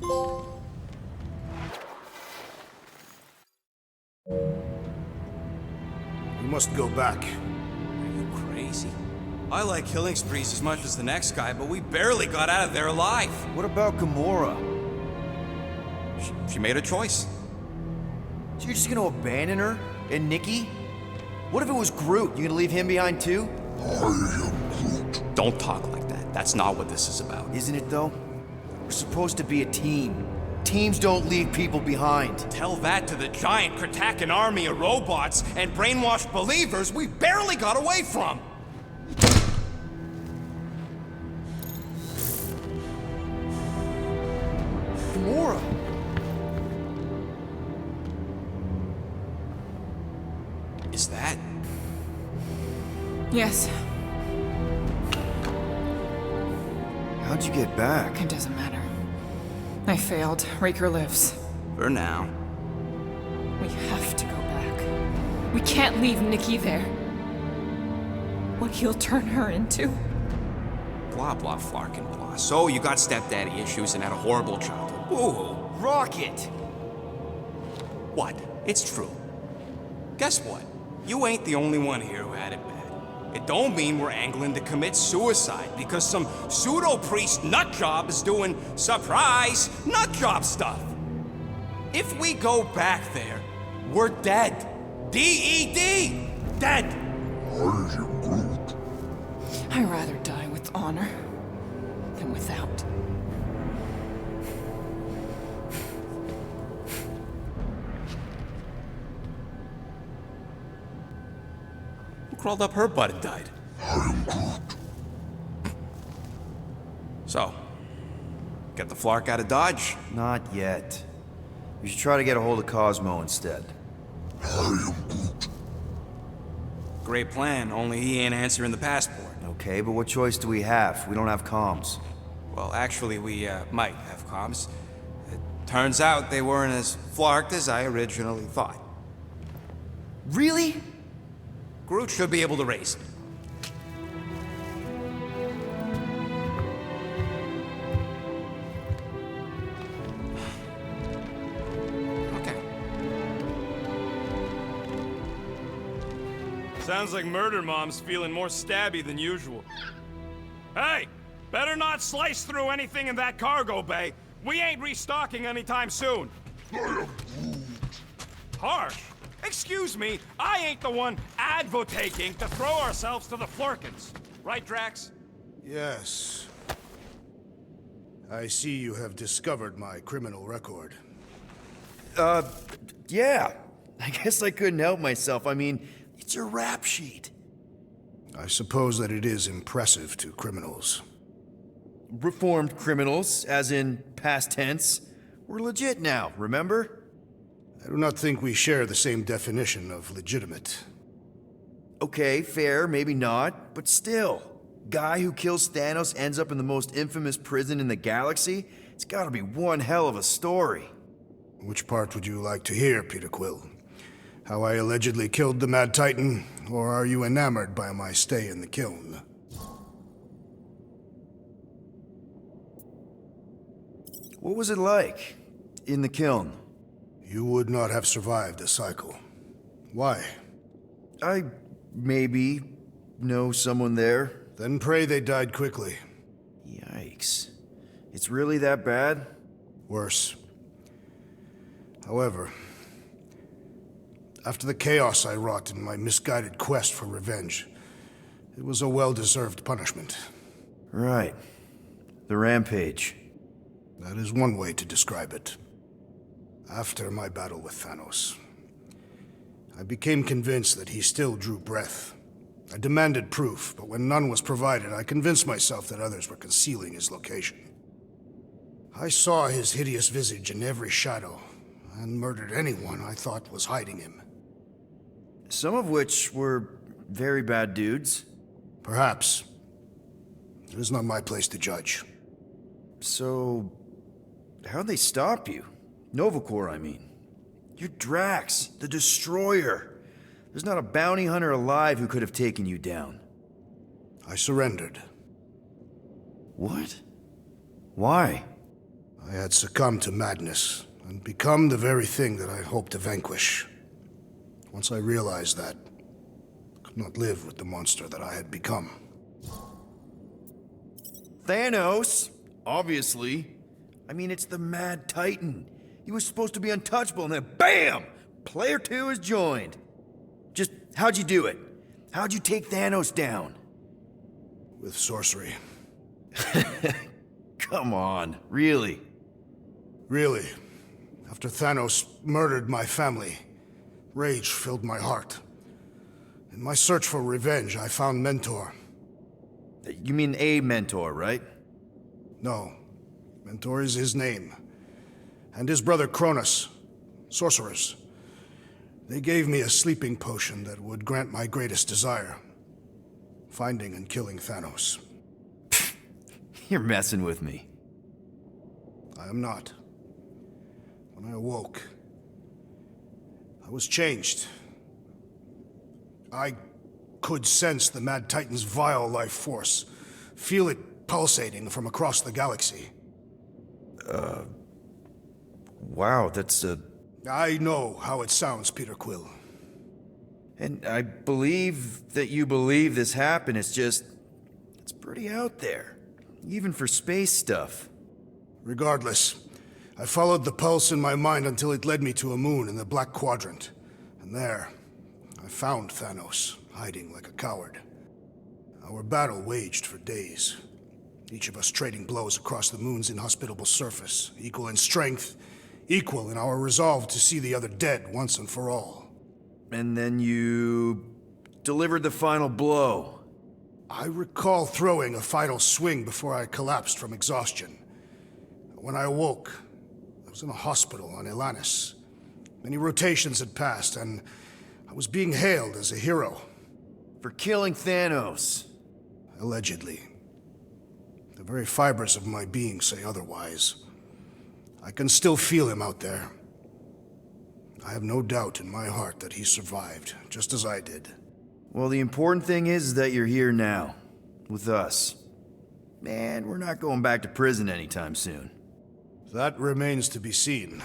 We must go back. Are you crazy? I like killing sprees as much as the next guy, but we barely got out of there alive. What about Gamora? She made a choice. So you're just gonna abandon her? And Nikki? What if it was Groot? You gonna leave him behind too? Don't talk like that. That's not what this is about. Isn't it though? We're supposed to be a team. Teams don't leave people behind. Tell that to the giant Kratakan army of robots and brainwashed believers we barely got away from. Gamora! Is that? Yes, How'd you get back? it doesn't matter. I failed. Raker lives. For now. We have to go back. We can't leave Nikki there. What he'll turn her into. Blah, blah, flarkin' blah. So you got stepdaddy issues and had a horrible childhood. Ooh. Rocket! What? It's true. Guess what? You ain't the only one here who had it bad. It don't mean we're angling to commit suicide because some pseudo-priest nutjob is doing surprise nutjob stuff. If we go back there, we're dead. D-E-D! Dead! I'd rather die with honor than without. Who crawled up her butt and died? So, get the Flark out of Dodge? Not yet. We should try to get a hold of Cosmo instead. Great plan, only he ain't answering the passport. Okay, but what choice do we have? We don't have comms. Well, actually, we might have comms. It turns out they weren't as flarked as I originally thought. Really? Groot should be able to raise it. Okay. Sounds like Murder Mom's feeling more stabby than usual. Hey! Better not slice through anything in that cargo bay. We ain't restocking anytime soon. Harsh. Excuse me, I ain't the one advocating to throw ourselves to the Flurkins. Right, Drax? Yes. I see you have discovered my criminal record. Yeah. I guess I couldn't help myself. I mean, it's your rap sheet. I suppose that it is impressive to criminals. Reformed criminals, as in past tense. We're legit now, remember? I do not think we share the same definition of legitimate. Okay, fair, maybe not, but still. Guy who kills Thanos ends up in the most infamous prison in the galaxy? It's gotta be one hell of a story. Which part would you like to hear, Peter Quill? How I allegedly killed the Mad Titan, or are you enamored by my stay in the kiln? What was it like in the kiln? You would not have survived the cycle. Why? I maybe know someone there. Then pray they died quickly. Yikes. It's really that bad? Worse. However, after the chaos I wrought in my misguided quest for revenge, it was a well-deserved punishment. Right. The rampage. That is one way to describe it. After my battle with Thanos, I became convinced that he still drew breath. I demanded proof, but when none was provided, I convinced myself that others were concealing his location. I saw his hideous visage in every shadow, and murdered anyone I thought was hiding him. Some of which were very bad dudes. Perhaps. It is not my place to judge. So, how'd they stop you? Nova Corps, I mean. You're Drax, the Destroyer. There's not a bounty hunter alive who could have taken you down. I surrendered. What? Why? I had succumbed to madness and become the very thing that I hoped to vanquish. Once I realized that, I could not live with the monster that I had become. Thanos, obviously. I mean, it's the Mad Titan. He was supposed to be untouchable, and then BAM! Player 2 has joined. Just, how'd you do it? How'd you take Thanos down? With sorcery. Come on, really? Really, after Thanos murdered my family, rage filled my heart. In my search for revenge, I found Mentor. You mean a mentor, right? No, Mentor is his name. And his brother Cronus, sorcerers. They gave me a sleeping potion that would grant my greatest desire. Finding and killing Thanos. You're messing with me. I am not. When I awoke, I was changed. I could sense the Mad Titan's vile life force, feel it pulsating from across the galaxy. Wow, that's I know how it sounds, Peter Quill. And I believe that you believe this happened. It's pretty out there. Even for space stuff. Regardless, I followed the pulse in my mind until it led me to a moon in the Black Quadrant. And there, I found Thanos, hiding like a coward. Our battle waged for days. Each of us trading blows across the moon's inhospitable surface, equal in strength, equal in our resolve to see the other dead once and for all. And then you delivered the final blow. I recall throwing a final swing before I collapsed from exhaustion. When I awoke, I was in a hospital on Elanis. Many rotations had passed, and I was being hailed as a hero. For killing Thanos. Allegedly. The very fibers of my being say otherwise. I can still feel him out there. I have no doubt in my heart that he survived, just as I did. Well, the important thing is that you're here now, with us. Man, we're not going back to prison anytime soon. That remains to be seen.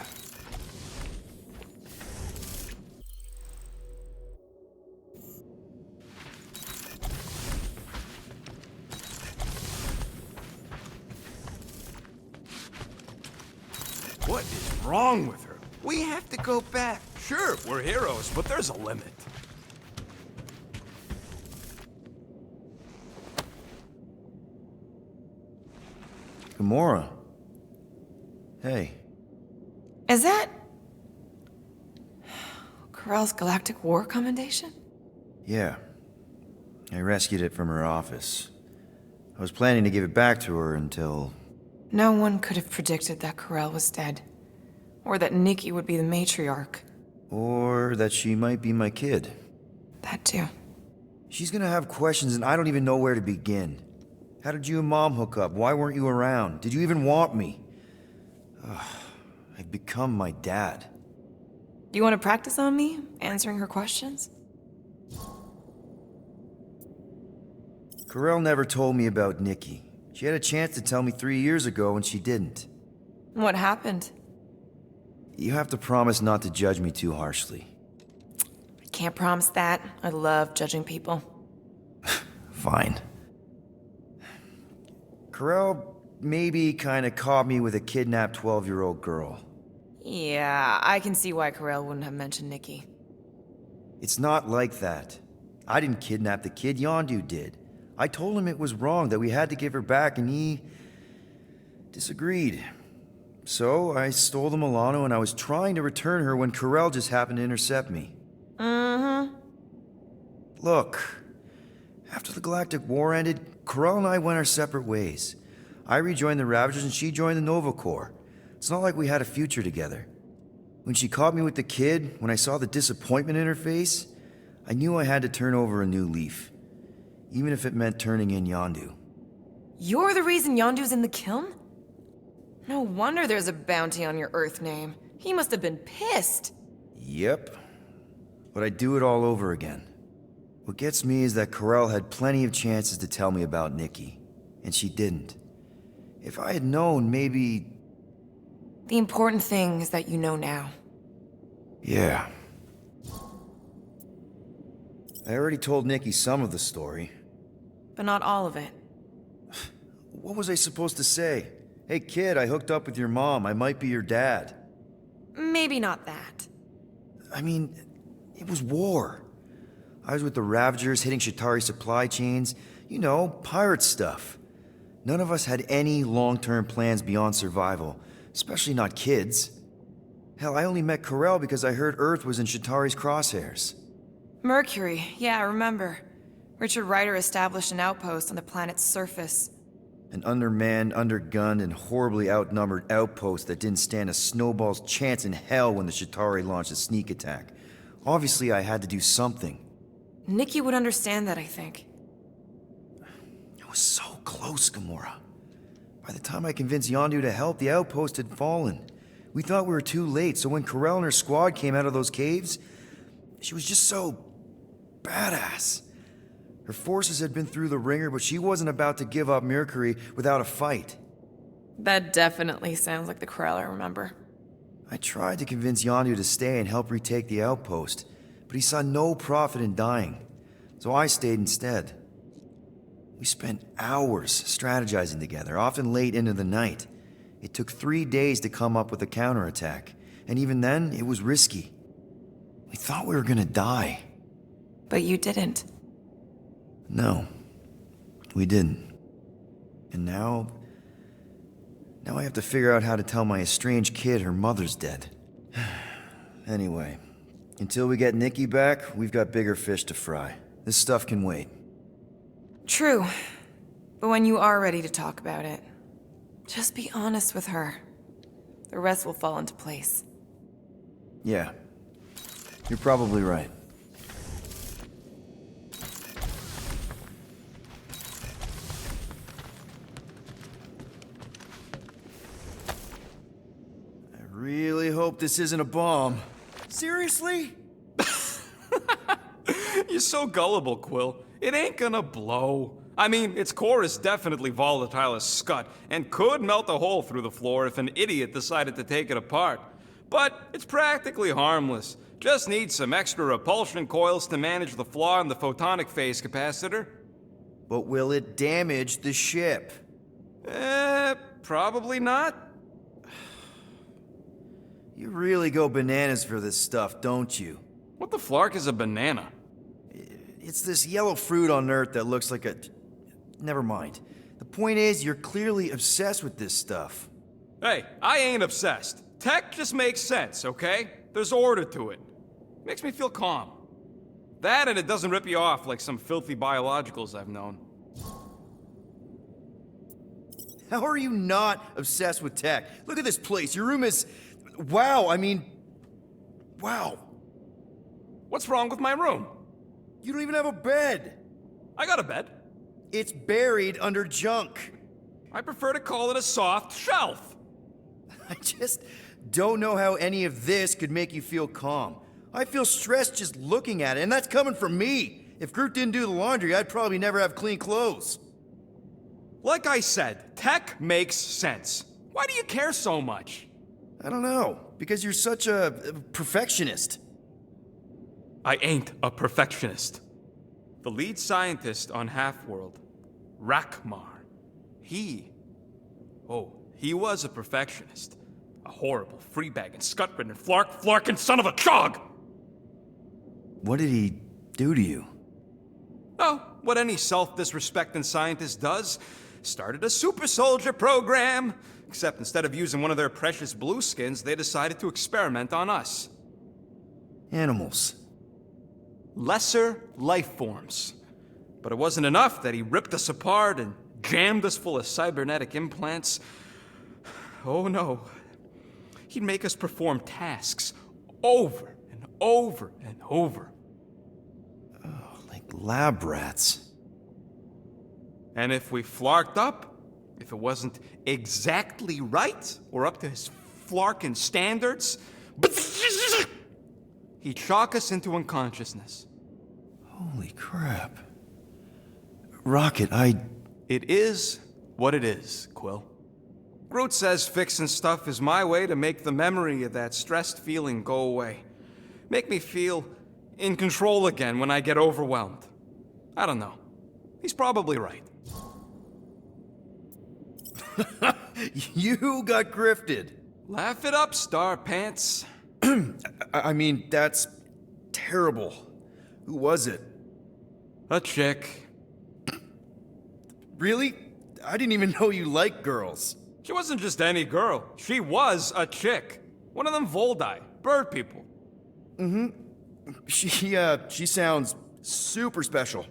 What is wrong with her? We have to go back. Sure, we're heroes, but there's a limit. Gamora. Hey. Is that... Corell's Galactic War Commendation? Yeah. I rescued it from her office. I was planning to give it back to her until... No one could have predicted that Corell was dead. Or that Nikki would be the matriarch. Or that she might be my kid. That too. She's gonna have questions and I don't even know where to begin. How did you and Mom hook up? Why weren't you around? Did you even want me? I've become my dad. Do you want to practice on me, answering her questions? Corell never told me about Nikki. She had a chance to tell me 3 years ago and she didn't. What happened? You have to promise not to judge me too harshly. I can't promise that. I love judging people. Fine. Corell maybe kinda caught me with a kidnapped 12-year-old girl. Yeah, I can see why Corell wouldn't have mentioned Nikki. It's not like that. I didn't kidnap the kid, Yondu did. I told him it was wrong, that we had to give her back, and he... disagreed. So, I stole the Milano and I was trying to return her when Corell just happened to intercept me. Mm-hmm. Look, after the Galactic War ended, Corell and I went our separate ways. I rejoined the Ravagers and she joined the Nova Corps. It's not like we had a future together. When she caught me with the kid, when I saw the disappointment in her face, I knew I had to turn over a new leaf. Even if it meant turning in Yondu. You're the reason Yondu's in the kiln? No wonder there's a bounty on your Earth name. He must have been pissed. Yep. But I'd do it all over again. What gets me is that Corell had plenty of chances to tell me about Nikki, and she didn't. If I had known, maybe... The important thing is that you know now. Yeah. I already told Nikki some of the story. But not all of it. What was I supposed to say? Hey kid, I hooked up with your mom. I might be your dad. Maybe not that. I mean, it was war. I was with the Ravagers hitting Shatari supply chains. You know, pirate stuff. None of us had any long-term plans beyond survival, especially not kids. Hell, I only met Corell because I heard Earth was in Shatari's crosshairs. Mercury, yeah, I remember. Richard Ryder established an outpost on the planet's surface. An undermanned, undergunned, and horribly outnumbered outpost that didn't stand a snowball's chance in hell when the Shatari launched a sneak attack. Obviously, I had to do something. Nikki would understand that, I think. I was so close, Gamora. By the time I convinced Yondu to help, the outpost had fallen. We thought we were too late, so when Corell and her squad came out of those caves, she was just so badass. Her forces had been through the ringer, but she wasn't about to give up Mercury without a fight. That definitely sounds like the Corell I remember. I tried to convince Yondu to stay and help retake the outpost, but he saw no profit in dying, so I stayed instead. We spent hours strategizing together, often late into the night. It took 3 days to come up with a counterattack, and even then, it was risky. We thought we were gonna die. But you didn't. No, we didn't. And now I have to figure out how to tell my estranged kid her mother's dead. Anyway, until we get Nikki back, we've got bigger fish to fry. This stuff can wait. True. But when you are ready to talk about it, just be honest with her. The rest will fall into place. Yeah, you're probably right. I really hope this isn't a bomb. Seriously? You're so gullible, Quill. It ain't gonna blow. I mean, its core is definitely volatile as scut, and could melt a hole through the floor if an idiot decided to take it apart. But it's practically harmless. Just needs some extra repulsion coils to manage the flaw in the photonic phase capacitor. But will it damage the ship? Probably not. You really go bananas for this stuff, don't you? What the flark is a banana? It's this yellow fruit on Earth that looks like a... Never mind. The point is, you're clearly obsessed with this stuff. Hey, I ain't obsessed. Tech just makes sense, okay? There's order to it. Makes me feel calm. That and it doesn't rip you off like some filthy biologicals I've known. How are you not obsessed with tech? Look at this place. Your room is... Wow, I mean... Wow. What's wrong with my room? You don't even have a bed. I got a bed. It's buried under junk. I prefer to call it a soft shelf. I just don't know how any of this could make you feel calm. I feel stressed just looking at it, and that's coming from me. If Groot didn't do the laundry, I'd probably never have clean clothes. Like I said, tech makes sense. Why do you care so much? I don't know, because you're such a perfectionist. I ain't a perfectionist. The lead scientist on Half-World, Rakmar, he was a perfectionist. A horrible, free-bagging, scut-ridden, flarkin' son of a chog! What did he do to you? Oh, what any self-disrespecting scientist does. Started a super soldier program. Except instead of using one of their precious blueskins, they decided to experiment on us. Animals. Lesser life forms. But it wasn't enough that he ripped us apart and jammed us full of cybernetic implants. Oh no. He'd make us perform tasks over and over and over. Oh, like lab rats. And if we flarked up, if it wasn't exactly right or up to his flarkin' standards, he'd shock us into unconsciousness. Holy crap. Rocket, It is what it is, Quill. Groot says fixing stuff is my way to make the memory of that stressed feeling go away. Make me feel in control again when I get overwhelmed. I don't know. He's probably right. You got grifted. Laugh it up, Star Pants. I mean, that's terrible. Who was it? A chick. Really? I didn't even know you liked girls. She wasn't just any girl. She was a chick. One of them Voldi, bird people. She sounds super special.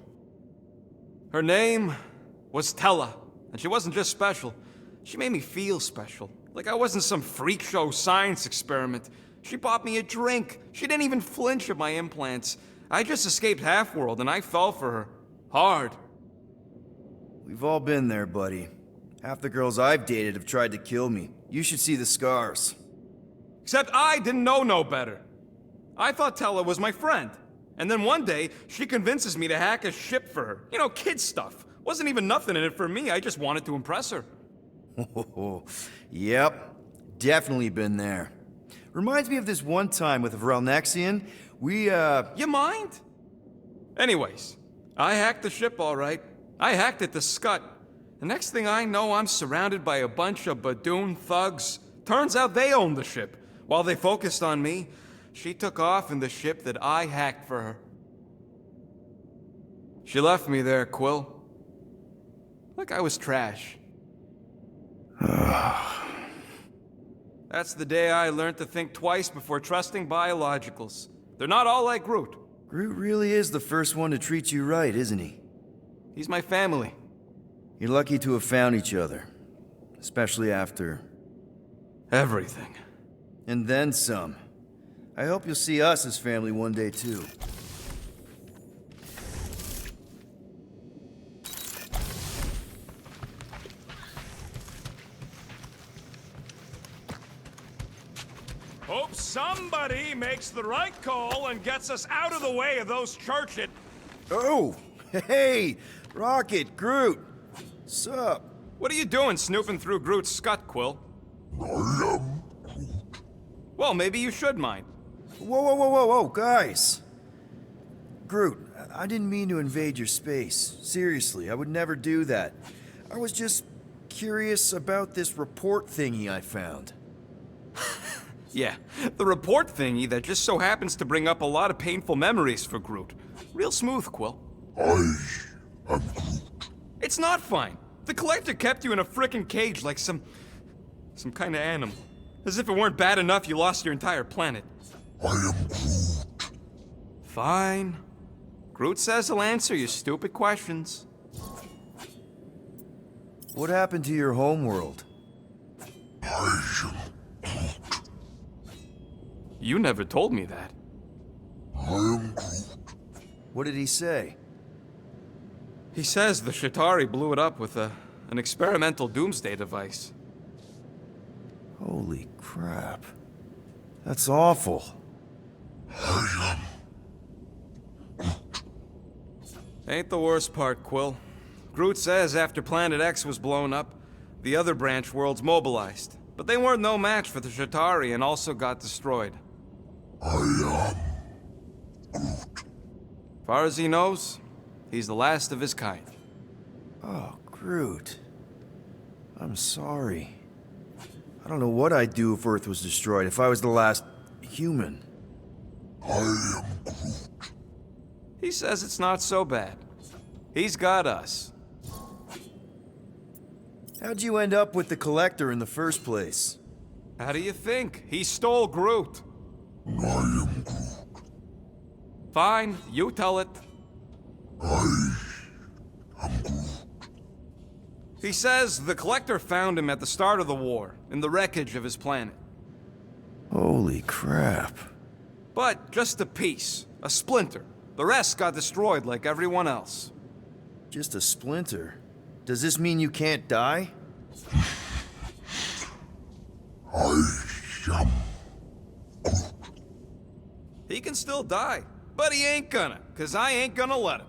Her name was Tella, and she wasn't just special. She made me feel special, like I wasn't some freak show science experiment. She bought me a drink. She didn't even flinch at my implants. I just escaped Half-World, and I fell for her. Hard. We've all been there, buddy. Half the girls I've dated have tried to kill me. You should see the scars. Except I didn't know no better. I thought Tella was my friend. And then one day, she convinces me to hack a ship for her. You know, kid stuff. Wasn't even nothing in it for me, I just wanted to impress her. Yep, definitely been there. Reminds me of this one time with Vrelnexian. You mind? Anyways, I hacked the ship all right. I hacked it to Scut. The next thing I know, I'm surrounded by a bunch of Badoon thugs. Turns out they owned the ship. While they focused on me, she took off in the ship that I hacked for her. She left me there, Quill. Like I was trash. That's the day I learned to think twice before trusting biologicals. They're not all like Groot. Groot really is the first one to treat you right, isn't he? He's my family. You're lucky to have found each other. Especially after... Everything. And then some. I hope you'll see us as family one day, too. Hope somebody makes the right call and gets us out of the way of those church-it. Oh! Hey! Rocket, Groot! Sup? What are you doing snooping through Groot's scut, Quill? Well, maybe you should mind. Whoa, guys! Groot, I didn't mean to invade your space. Seriously, I would never do that. I was just curious about this report thingy I found. Yeah, the report thingy that just so happens to bring up a lot of painful memories for Groot. Real smooth, Quill. I am Groot. It's not fine. The Collector kept you in a frickin' cage like some kind of animal. As if it weren't bad enough you lost your entire planet. I am Groot. Fine. Groot says he'll answer your stupid questions. What happened to your homeworld? I am Groot. You never told me that. I am Groot. What did he say? He says the Shatari blew it up with an experimental doomsday device. Holy crap. That's awful. I am Ain't the worst part, Quill. Groot says after Planet X was blown up, the other branch worlds mobilized. But they weren't no match for the Shatari and also got destroyed. I am Far as he knows, he's the last of his kind. Oh, Groot. I'm sorry. I don't know what I'd do if Earth was destroyed, if I was the last human. I am Groot. He says it's not so bad. He's got us. How'd you end up with the Collector in the first place? How do you think? He stole Groot. I am Groot. Fine, you tell it. I am Groot. He says the Collector found him at the start of the war, in the wreckage of his planet. Holy crap. But just a piece, a splinter. The rest got destroyed like everyone else. Just a splinter? Does this mean you can't die? I am Groot. He can still die, but he ain't gonna, 'cause I ain't gonna let him.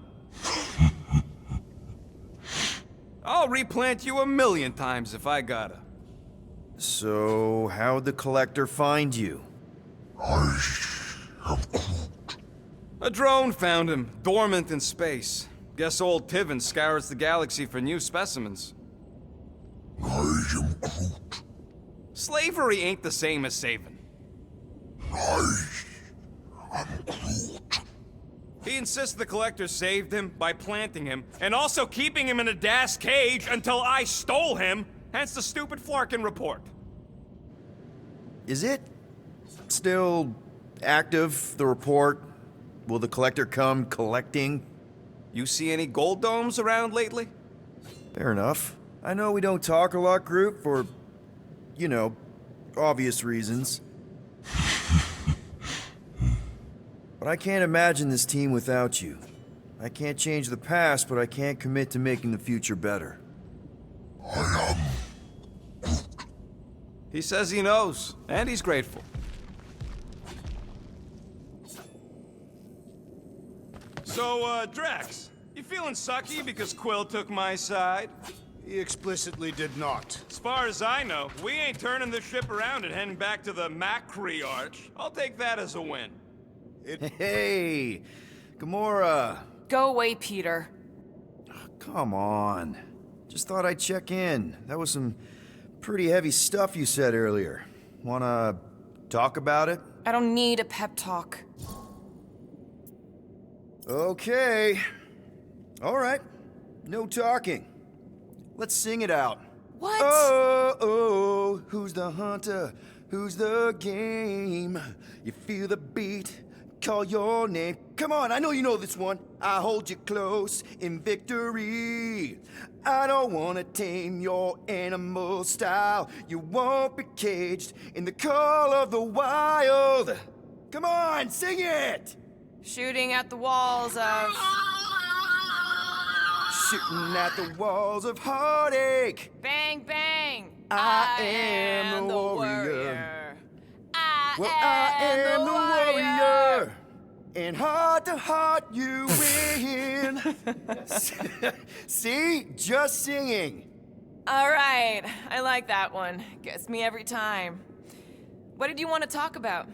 I'll replant you 1,000,000 times if I gotta. So, how'd the Collector find you? I am Groot. A drone found him, dormant in space. Guess old Tiven scours the galaxy for new specimens. I am Groot. Slavery ain't the same as saving. I am Groot. He insists the Collector saved him by planting him, and also keeping him in a das cage until I stole him, hence the stupid Flarkin report. Is it still active, the report? Will the Collector come collecting? You see any gold domes around lately? Fair enough. I know we don't talk a lot, Groot, for, you know, obvious reasons. But I can't imagine this team without you. I can't change the past, but I can't commit to making the future better. I am. He says he knows, and he's grateful. So, Drax, you feeling sucky because Quill took my side? He explicitly did not. As far as I know, we ain't turning the ship around and heading back to the Macri Arch. I'll take that as a win. Hey, Gamora. Go away, Peter. Come on. Just thought I'd check in. That was some pretty heavy stuff you said earlier. Wanna talk about it? I don't need a pep talk. Okay. All right. No talking. Let's sing it out. What? Oh, who's the hunter? Who's the game? You feel the beat, call your name. Come on, I know you know this one. I hold you close in victory. I don't wanna tame your animal style. You won't be caged in the call of the wild. Come on, sing it! Shooting at the walls of... Shooting at the walls of heartache. Bang, bang! I am the warrior. I am the warrior. And heart to heart you win. See? Just singing. All right, I like that one. Gets me every time. What did you want to talk about?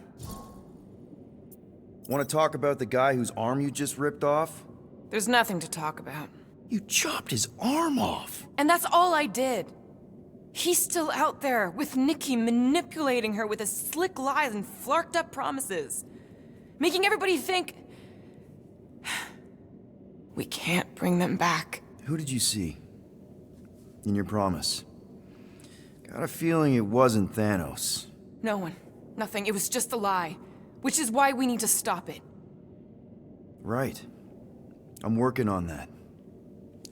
Want to talk about the guy whose arm you just ripped off? There's nothing to talk about. You chopped his arm off. And that's all I did. He's still out there with Nikki manipulating her with his slick lies and flarked up promises. Making everybody think... we can't bring them back. Who did you see? In your promise? Got a feeling it wasn't Thanos. No one. Nothing. It was just a lie. Which is why we need to stop it. Right. I'm working on that.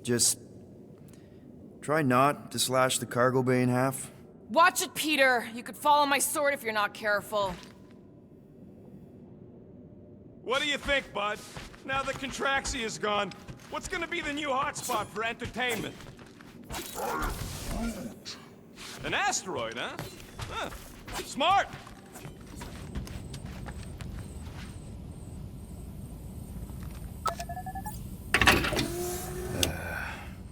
Just... try not to slash the cargo bay in half. Watch it, Peter! You could fall on my sword if you're not careful. What do you think, bud? Now that Contraxia is gone, what's gonna be the new hotspot for entertainment? An asteroid, huh? Huh. Smart!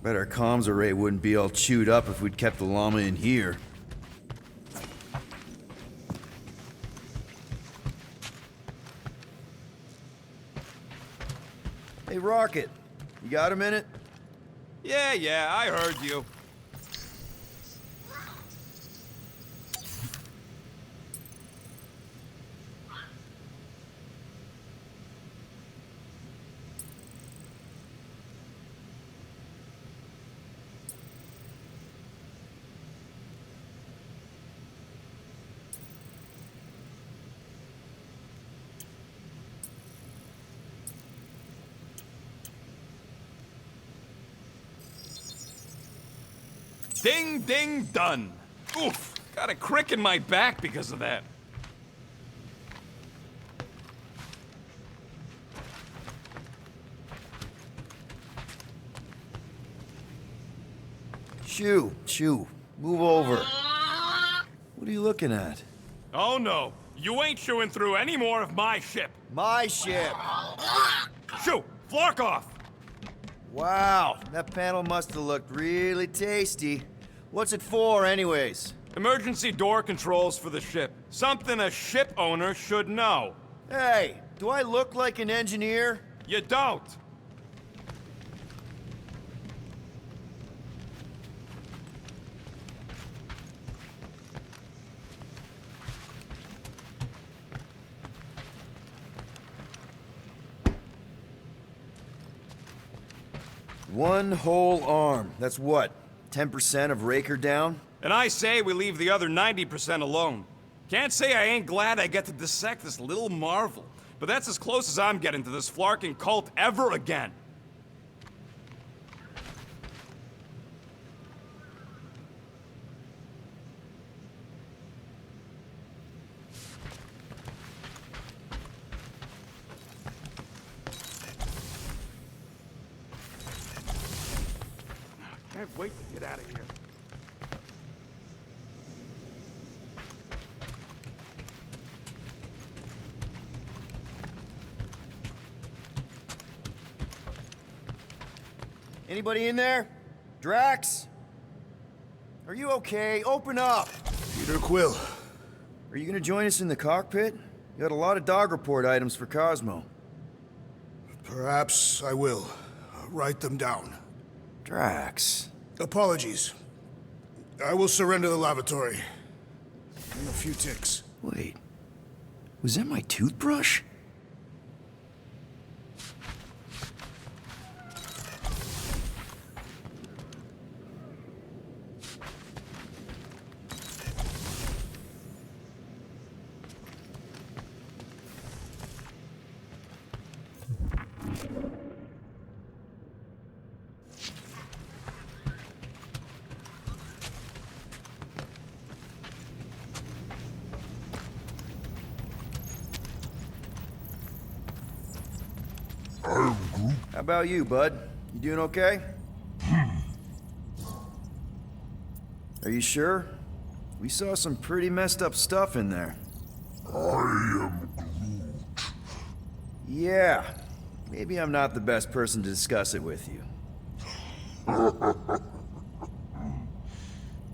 Bet our comms array wouldn't be all chewed up if we'd kept the llama in here. Hey, Rocket. You got a minute? Yeah, I heard you. Ding, ding, done. Oof, got a crick in my back because of that. Shoo, move over. What are you looking at? Oh no, you ain't chewing through any more of my ship. My ship! Shoo, Flark off! Wow, that panel must have looked really tasty. What's it for, anyways? Emergency door controls for the ship. Something a ship owner should know. Hey, do I look like an engineer? You don't. One whole arm. That's what? 10% of Raker down? And I say we leave the other 90% alone. Can't say I ain't glad I get to dissect this little marvel, but that's as close as I'm getting to this flarking cult ever again. Can't wait to get out of here. Anybody in there? Drax? Are you okay? Open up! Peter Quill. Are you gonna join us in the cockpit? You got a lot of dog report items for Cosmo. Perhaps I will. Write them down. Drax. Apologies. I will surrender the lavatory. In a few ticks. Wait. Was that my toothbrush? How about you, bud? You doing okay? Are you sure? We saw some pretty messed up stuff in there. I am Groot. Yeah. Maybe I'm not the best person to discuss it with you.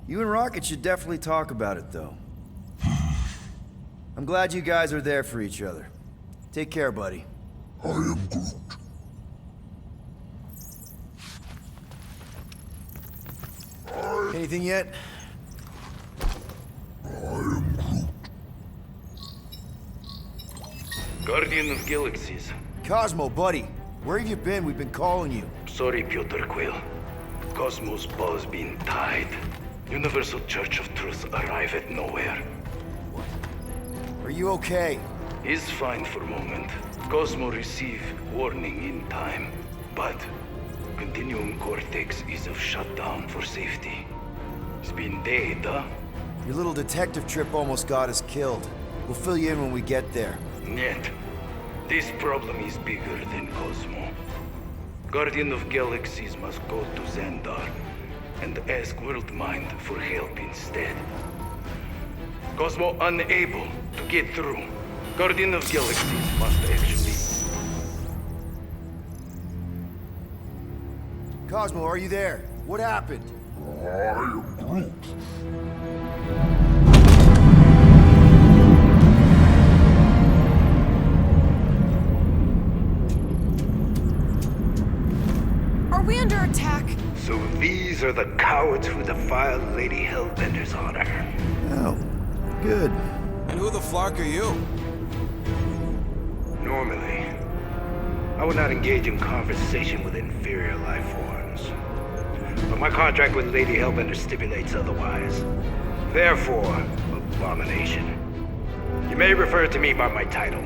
You and Rocket should definitely talk about it, though. I'm glad you guys are there for each other. Take care, buddy. I am Groot. Anything yet? Guardian of Galaxies. Cosmo, buddy. Where have you been? We've been calling you. Sorry, Piotr Quill. Cosmos ball's been tied. Universal Church of Truth arrive at nowhere. Are you okay? Is fine for moment. Cosmo receive warning in time. But Continuum Cortex is of shutdown for safety. It's been dead, huh? Your little detective trip almost got us killed. We'll fill you in when we get there. Yet, this problem is bigger than Cosmo. Guardian of Galaxies must go to Xandar and ask Worldmind for help instead. Cosmo unable to get through. Guardian of Galaxies must actually... Cosmo, are you there? What happened? I am Groot. Are we under attack? So these are the cowards who defiled Lady Hellbender's honor. Oh, good. And who the flark are you? Normally, I would not engage in conversation with inferior life forms. But my contract with Lady Hellbender stipulates otherwise. Therefore, abomination. You may refer to me by my title.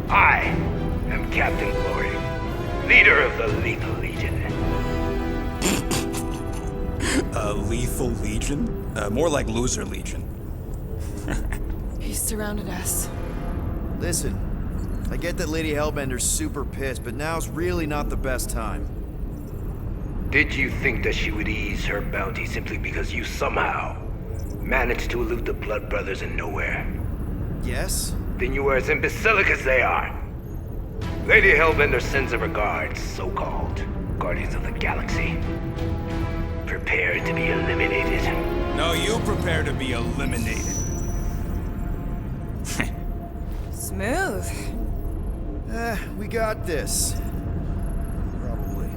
I am Captain Glory, leader of the Lethal Legion. Lethal Legion? More like Loser Legion. He surrounded us. Listen, I get that Lady Hellbender's super pissed, but now's really not the best time. Did you think that she would ease her bounty simply because you somehow managed to elude the Blood Brothers in nowhere? Yes? Then you were as imbecilic as they are. Lady Hellbender sends her regards, so-called Guardians of the Galaxy. Prepare to be eliminated. No, you prepare to be eliminated. Smooth. We got this. Probably.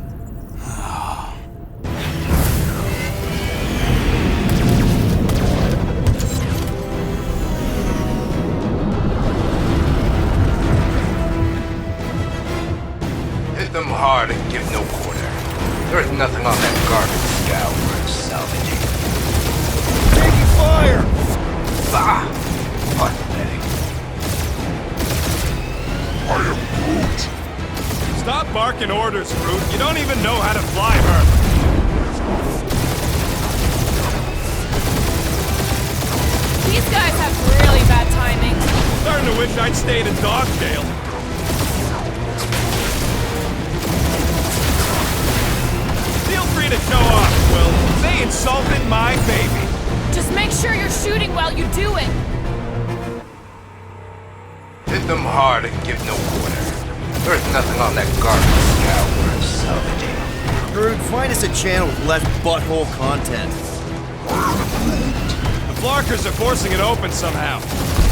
Hit them hard and give no quarter. There's nothing on that garbage scow worth salvaging. Taking fire! Bah! Pathetic. I am Groot. Stop barking orders, Groot. You don't even know how to fly her. These guys have really bad timing. Starting to wish I'd stayed in dog jail. Feel free to show off, Quill. They insulted my baby. Just make sure you're shooting while you do it. Hit them hard and give no quarter. There's nothing on that garbage scow worth salvaging. Groot, find us a channel with less butthole content. The Flarkers are forcing it open somehow.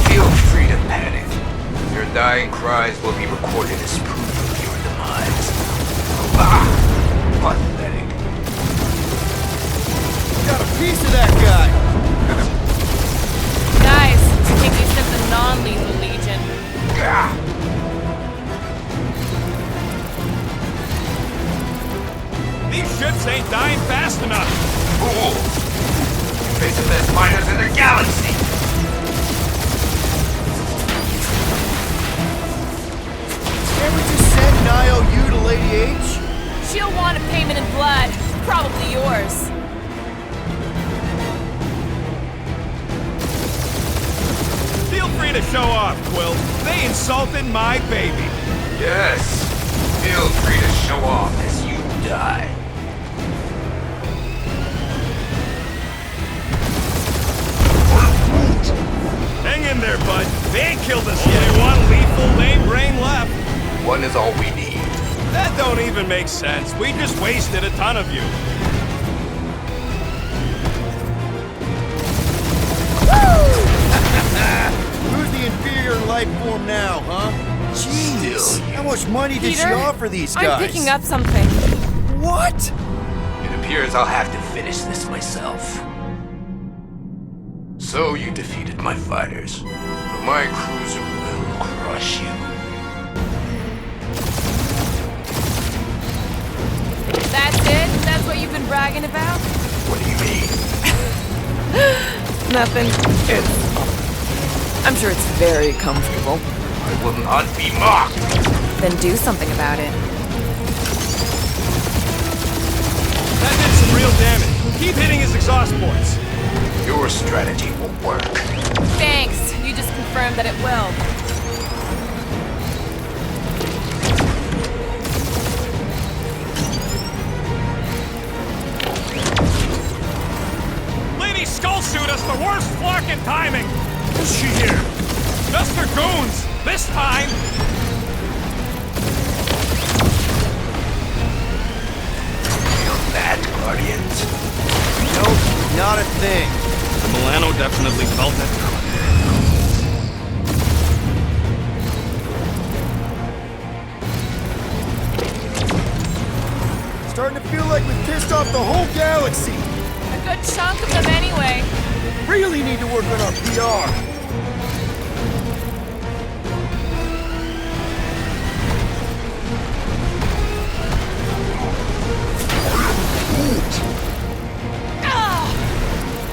Feel free to panic. Your dying cries will be recorded as proof of your demise. Ah! Pathetic. Got a piece of that guy! Guys, I think you sent the non-lethal legion. Ah! These ships ain't dying fast enough. Fool! You face the best miners in the galaxy! Can't we just send an IOU to Lady H? She'll want a payment in blood. Probably yours. Feel free to show off, Quill. They insulted my baby. Yes! Feel free to show off as you die. Hang in there, bud. They ain't killed us yet. Only one lethal lame brain left. One is all we need. That don't even make sense. We just wasted a ton of you. Who's the inferior life form now, huh? Jeez! Still you. How much money did she Peter, offer these guys? I'm picking up something. What? It appears I'll have to finish this myself. So you defeated my fighters, but my cruiser will crush you. That's it? That's what you've been bragging about? What do you mean? Nothing. I'm sure it's very comfortable. I will not be mocked! Then do something about it. That did some real damage. Keep hitting his exhaust ports. Your strategy will work. Thanks. You just confirmed that it will. Lady Skullsuit us the worst flocking timing. Who's she here? Just her goons. This time. Feel that, Guardians? Nope, not a thing. The Milano definitely felt it. Starting to feel like we pissed off the whole galaxy. A good chunk of them anyway. Really need to work on our PR.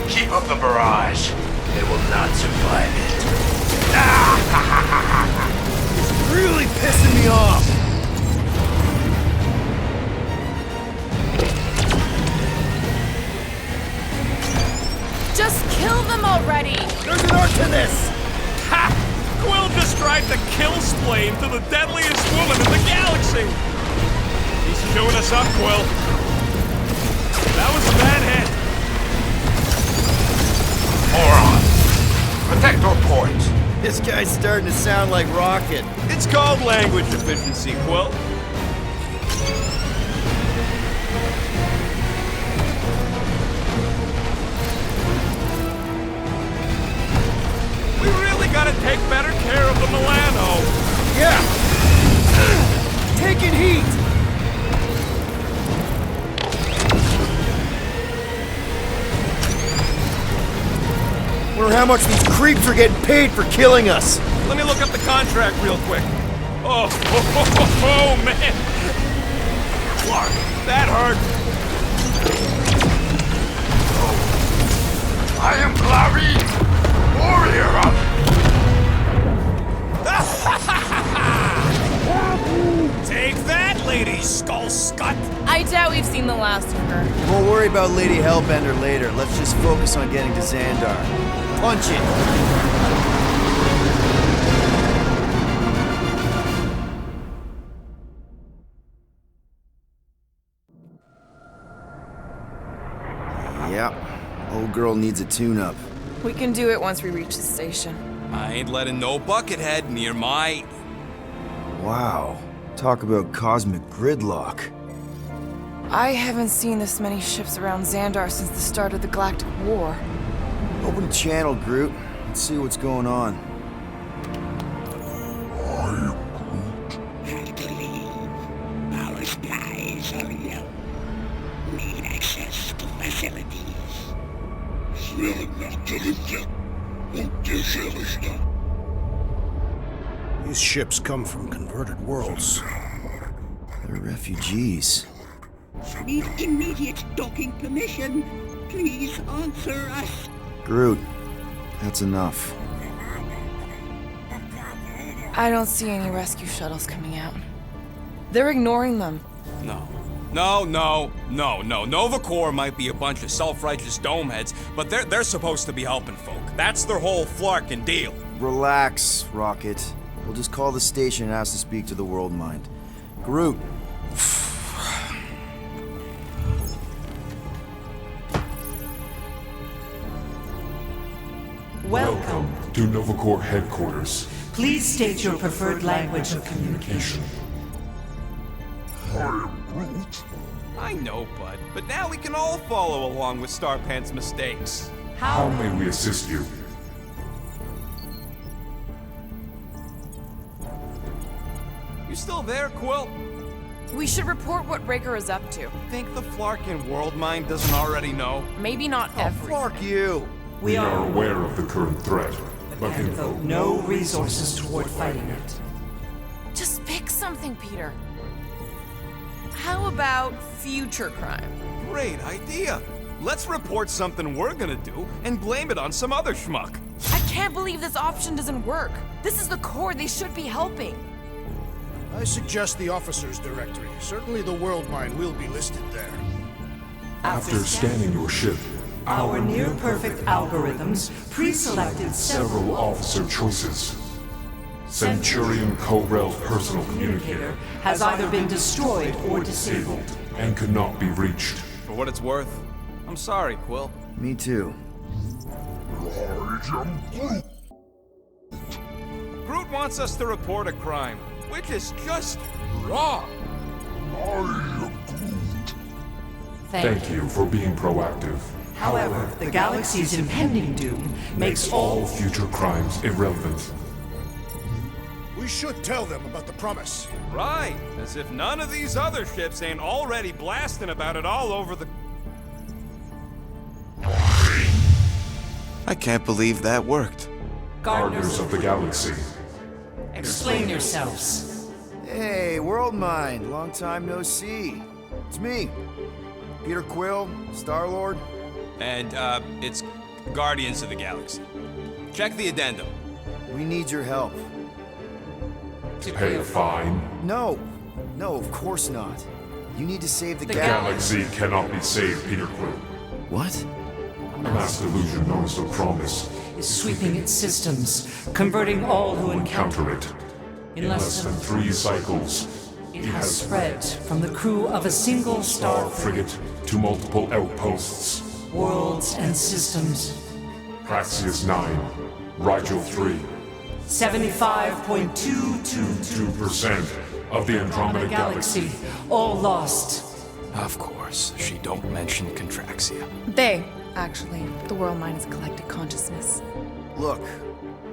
Keep up the barrage. They will not survive it. It's really pissing me off. Just kill them already. There's an art to this. Ha! Quill just tried to kill Splane to the deadliest woman in the galaxy. He's chewing us up, Quill. That was a bad hit. Moron! Protect our ports. This guy's starting to sound like Rocket. It's called language efficiency, Quill. gotta take better care of the Milano. Yeah! Taking heat! Wonder how much these creeps are getting paid for killing us. Let me look up the contract real quick. Oh, man. Clark, that hurt. I am Clary, warrior Take that, Lady Skull Scut! I doubt we've seen the last of her. We'll worry about Lady Hellbender later. Let's just focus on getting to Xandar. Punch it! Yep. Old girl needs a tune-up. We can do it once we reach the station. I ain't letting no buckethead near my... Wow. Talk about cosmic gridlock. I haven't seen this many ships around Xandar since the start of the Galactic War. Open a channel, Groot. Let's see what's going on. Our skies are yellow. Need access to facilities. These ships come from converted worlds. They're refugees. Need immediate docking permission. Please answer us. Groot, that's enough. I don't see any rescue shuttles coming out. They're ignoring them. No. Nova Corps might be a bunch of self-righteous domeheads, but they're supposed to be helping folk. That's their whole flarkin' deal. Relax, Rocket. We'll just call the station and ask to speak to the World Mind. Groot. Welcome to Nova Corps headquarters. Please state your preferred language of communication. I am Groot. I know, bud, but now we can all follow along with Starpant's mistakes. How may we assist you? You still there, Quill? We should report what Raker is up to. Think the Flarkin World Mind doesn't already know? Maybe not every. Fuck you! We are aware of the current threat, but and can devote no resources toward fighting it. Just pick something, Peter. How about future crime? Great idea. Let's report something we're gonna do and blame it on some other schmuck. I can't believe this option doesn't work. This is the Corps. They should be helping. I suggest the officers' directory. Certainly the World Mine will be listed there. After scanning your ship, Our near-perfect algorithms pre-selected several officer choices. Centurion Co-Rel's personal communicator has either been destroyed or disabled. and could not be reached. For what it's worth, I'm sorry, Quill. Me too. Groot wants us to report a crime, which is just wrong. Thank you for being proactive. However, the galaxy's impending doom makes All future crimes irrelevant. We should tell them about the promise. Right, as if none of these other ships ain't already blasting about it all over the... I can't believe that worked. Gardeners of the Galaxy. Explain yourselves. Hey, World Mind. Long time no see. It's me. Peter Quill, Star-Lord. And, it's Guardians of the Galaxy. Check the addendum. We need your help. Pay a fine. No, of course not. You need to save the The galaxy. Galaxy cannot be saved, Peter Quill. What? Mass delusion known as the Promise. Is sweeping its systems, converting all who encounter Counter it. in In less than 3 cycles, it has spread from the crew of a single star frigate to multiple outposts. worlds and systems. Praxius 9, Rigel 3, 75.222 2% of the Andromeda Galaxy. all lost. Of course, she don't mention Contraxia. They, actually. The World Mine is collective consciousness. Look,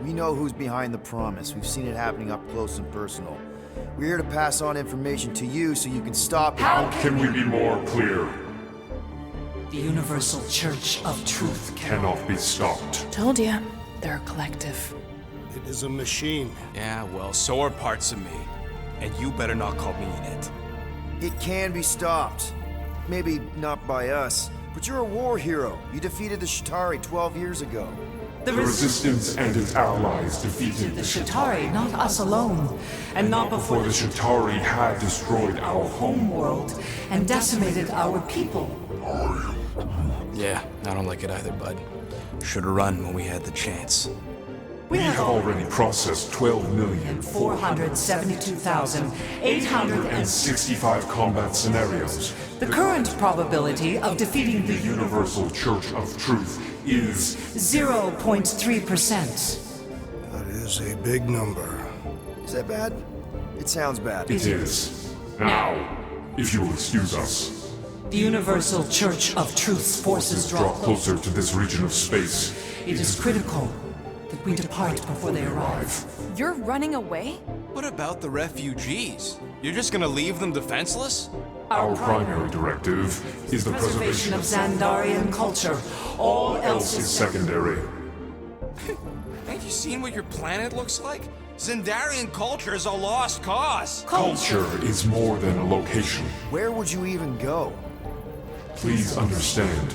we know who's behind the promise. We've seen it happening up close and personal. We're here to pass on information to you so you can stop it. How can we be more clear? The Universal Church of Truth Cannot be stopped. Told ya, they're a collective. It is a machine. Yeah, well, so are parts of me. And you better not call me in it. It can be stopped. Maybe not by us, but you're a war hero. You defeated the Shatari 12 years ago. The Resistance and its allies defeated The Shatari, not us alone. And not before the Shatari had destroyed our home. world and decimated our people. Yeah, I don't like it either, bud. Should've run when we had the chance. We have already processed 472,800 12,865 combat scenarios. The current probability of defeating The the Universal Church of Truth is 0.3%. That is a big number. Is that bad? It sounds bad. It is. Now, if you will excuse us, The Universal Church of Truth's forces draw closer to this region of space. It is critical that we depart before they arrive. You're running away? What about the refugees? You're just gonna leave them defenseless? Our primary directive is the Preservation preservation of of Xandarian culture. All else is is secondary. Have you seen what your planet looks like? Zendarian culture is a lost cause. Culture is more than a location. Where would you even go? Please understand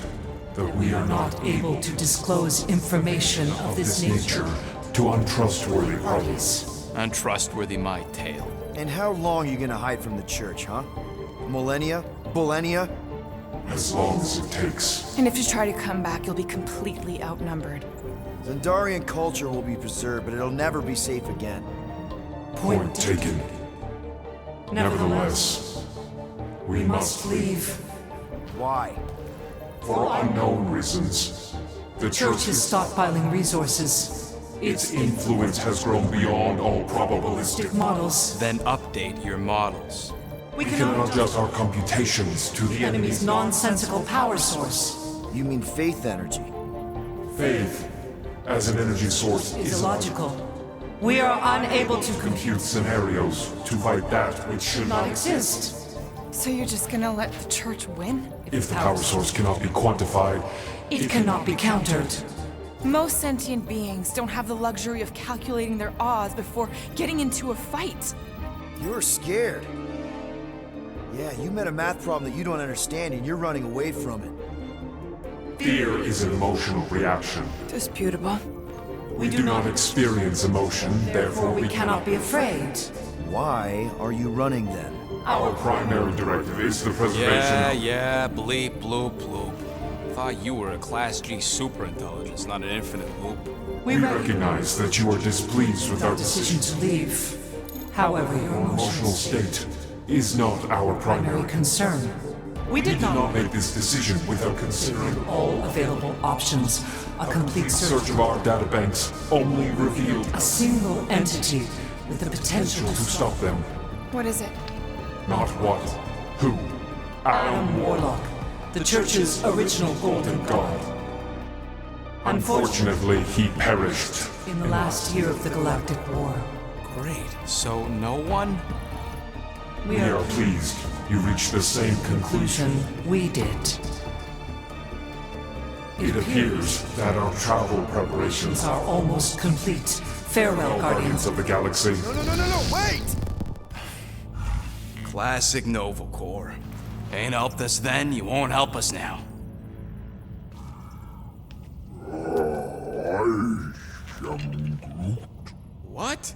that we are not not able to disclose information of this nature. to untrustworthy parties. Parties. Untrustworthy my tale. And how long are you gonna hide from the church, huh? Millennia? Millennia? As long as it takes. And if you try to come back, you'll be completely outnumbered. Zendarian culture will be preserved, but it'll never be safe again. Point taken. Nevertheless, we must leave. Why? For unknown reasons. The Church is stockpiling resources. Its influence has grown beyond all probabilistic. Models. Then update your models. We We can adjust our computations to the enemy's nonsensical power source. You mean faith energy? faith as an energy source Is illogical. We are unable to compute scenarios to fight that which should not not exist. So you're just gonna let the church win? If the power source cannot be quantified, It cannot be countered. Most sentient beings don't have the luxury of calculating their odds before getting into a fight. You're scared. Yeah, you met a math problem that you don't understand and you're running away from it. fear is an emotional reaction. Disputable. We do not experience emotion, therefore We cannot be afraid. Why are you running then? Our primary directive is the preservation Yeah, bleep, bloop, bloop. Thought you were a Class G superintelligence, not an infinite loop. We recognize that you are displeased with our Decision decision. to leave. However, your Emotional emotions state is not our primary primary concern. concern. We We did did not not make this decision without considering all available options. A complete search of our databanks only revealed A single entity with the potential to stop them. What is it? Not what, who. Adam Warlock, the Church's original Golden God. Unfortunately, he perished. In the last year of the Galactic War, Great. So no one? we We are are pleased you reached the same conclusion. we did. It appears that our travel preparations are almost complete. Farewell, Guardians Guardians. of the Galaxy. No, wait! Classic Nova Corps. Ain't helped us then, you won't help us now. What?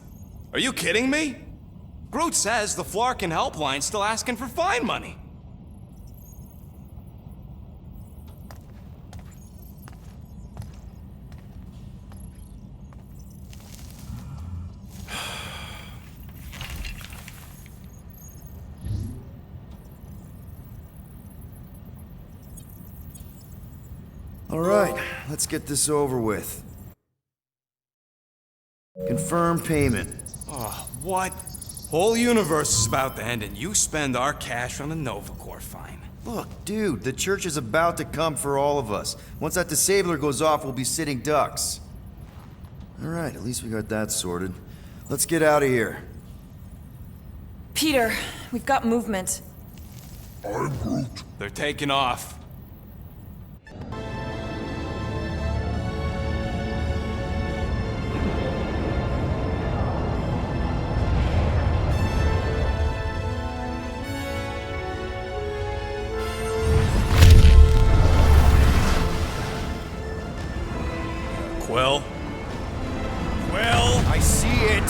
Are you kidding me? Groot says the Flarkin helpline's still asking for fine money. All right, let's get this over with. Confirm payment. Oh, what? Whole universe is about to end and you spend our cash on a Nova Corps fine. Look, dude, the church is about to come for all of us. Once that disabler goes off, we'll be sitting ducks. Alright, at least we got that sorted. Let's get out of here. Peter, we've got movement. They're taking off. Quill? Quill? I see it!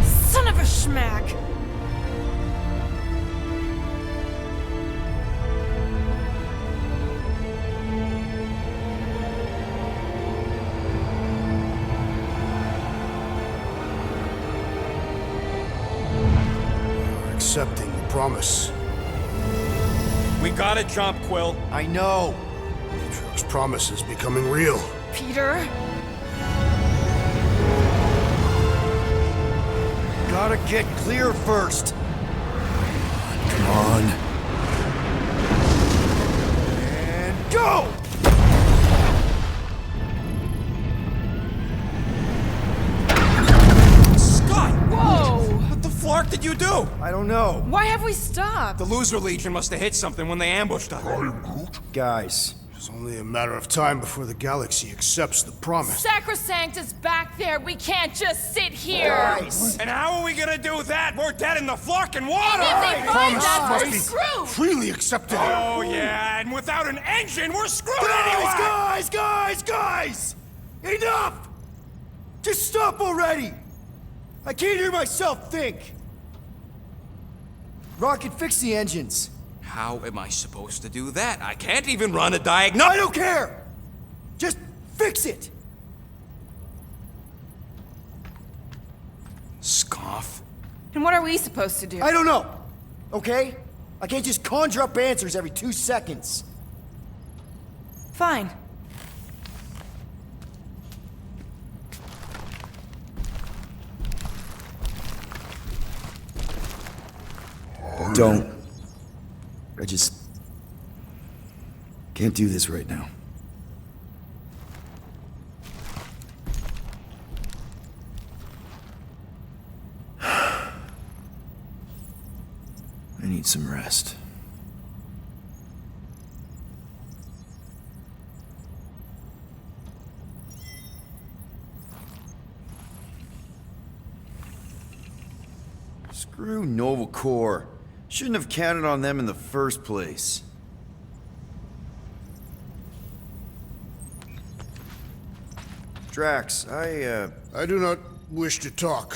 Son of a schmack! You're accepting the promise. We gotta jump, Quill. I know! Atrio's promise is becoming real. Peter? Gotta get clear first! Come on. And go! Scott! Whoa! What the flark did you do? I don't know. Why have we stopped? The Loser Legion must have hit something when they ambushed us. Guys, It's only a matter of time before the galaxy accepts the promise. Sacrosanct is back there. We can't just sit here. guys! And how are we gonna do that? We're dead in the flarkin' water! If they find Promise us, must we're be screwed. freely accepted. Oh, yeah, and without an engine, we're screwed Guys, anyway! guys! Enough! Just stop already! I can't hear myself think! Rocket, fix the engines. How am I supposed to do that? I can't even run a diagnostic. I don't care! Just fix it! Scoff. And what are we supposed to do? I don't know, okay? I can't just conjure up answers every 2 seconds. Fine. Don't. I just can't do this right now. I need some rest. Screw Nova Corps. Shouldn't have counted on them in the first place. Drax, I do not wish to talk.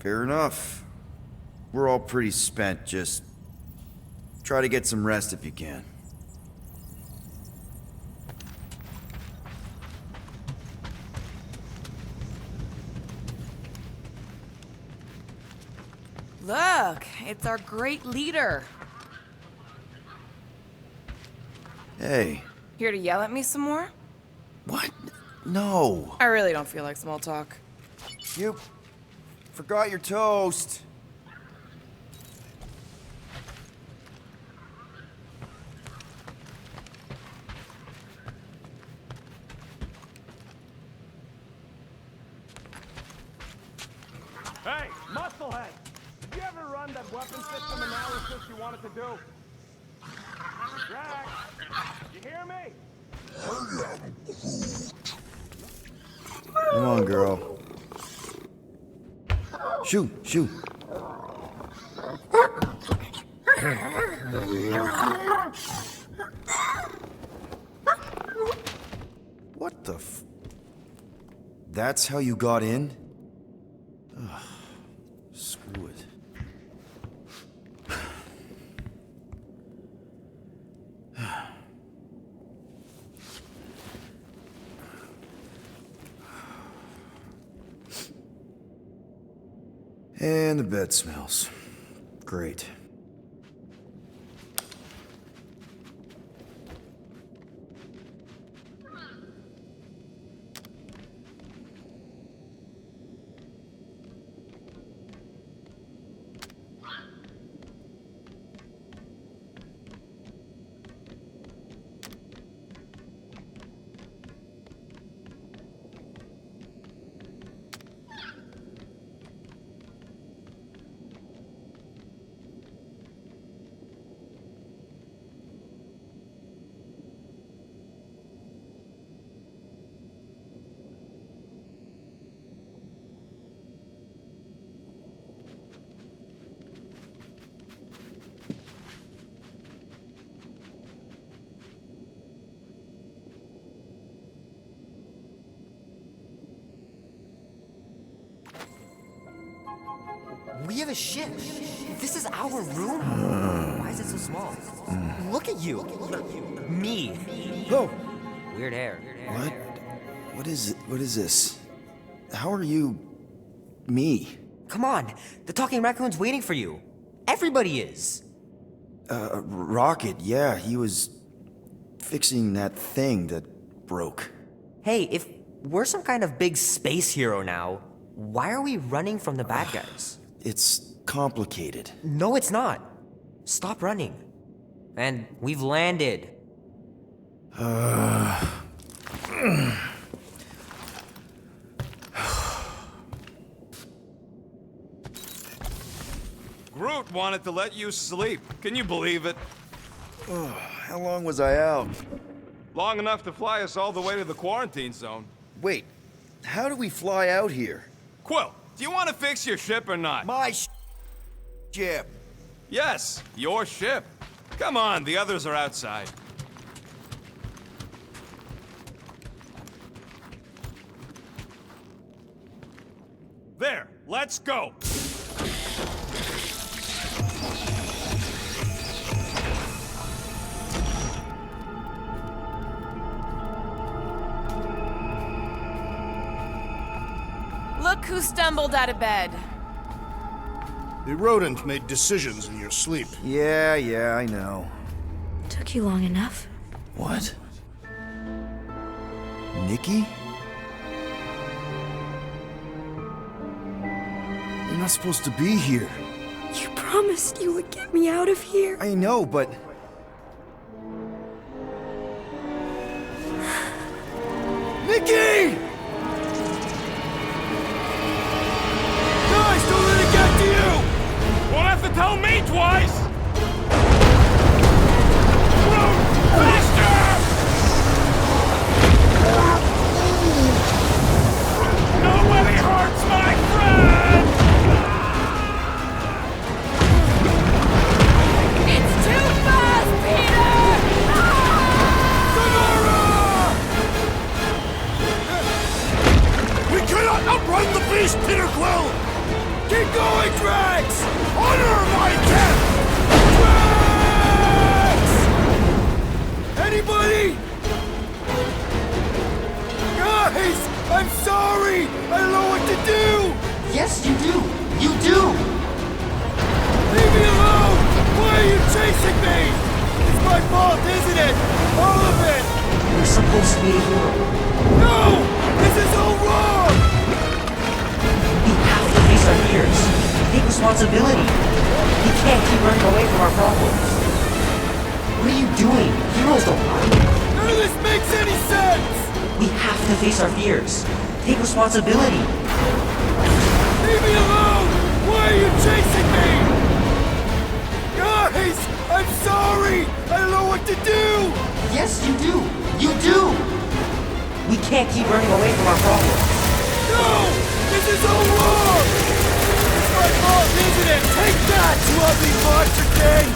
fair enough. We're all pretty spent, just try to get some rest if you can. Look, it's our great leader. Hey, Here to yell at me some more? what? No. I really don't feel like small talk. You forgot your toast. Hey, Musclehead! Did you ever run that weapon system analysis you wanted to do? Drax! You hear me? Come on, girl. Shoot, shoot. What the f... That's how you got in? Ugh, screw it. And the bed smells. Great. We have a ship. This is our room? Why is it so small? Look at you. Me. Oh! Weird hair. What? What is it? What is this? How are you... me? Come on. The talking raccoon's waiting for you. Everybody is. Rocket, yeah, he was... fixing that thing that broke. Hey, if we're some kind of big space hero now, why are we running from the bad guys? It's complicated. No, it's not. Stop running. And we've landed. Groot wanted to let you sleep. Can you believe it? How long was I out? Long enough to fly us all the way to the quarantine zone. Wait, how do we fly out here? Quill, do you want to fix your ship or not? My ship. Yes, your ship. Come on, the others are outside. There, let's go. Look who stumbled out of bed. The rodent made decisions in your sleep. Yeah, I know. Took you long enough. What? Nikki? You're not supposed to be here. You promised you would get me out of here. I know, but... Nikki! Guys, don't let it get to you! Won't have to tell me twice! Groot, faster! Nobody hurts my friend! It's too fast, Peter! We cannot outrun the beast, Peter Quill! Keep going, Drax! Honor my death! Drax! Anybody? Guys! I'm sorry! I don't know what to do! Yes, you do. You do. Leave me alone! Why are you chasing me? It's my fault, isn't it? All of it! You're supposed to be a hero. No! This is all wrong! We have to face our fears. Take responsibility. We can't keep running away from our problems. What are you doing? Heroes don't run. None of this makes any sense! We have to face our fears. Take responsibility. Leave me alone! Why are you chasing me? Guys! I'm sorry! I don't know what to do! Yes, you do. You do. We can't keep running away from our problems. No! This is all wrong! It's my fault, isn't it? Take that, you ugly monster thing!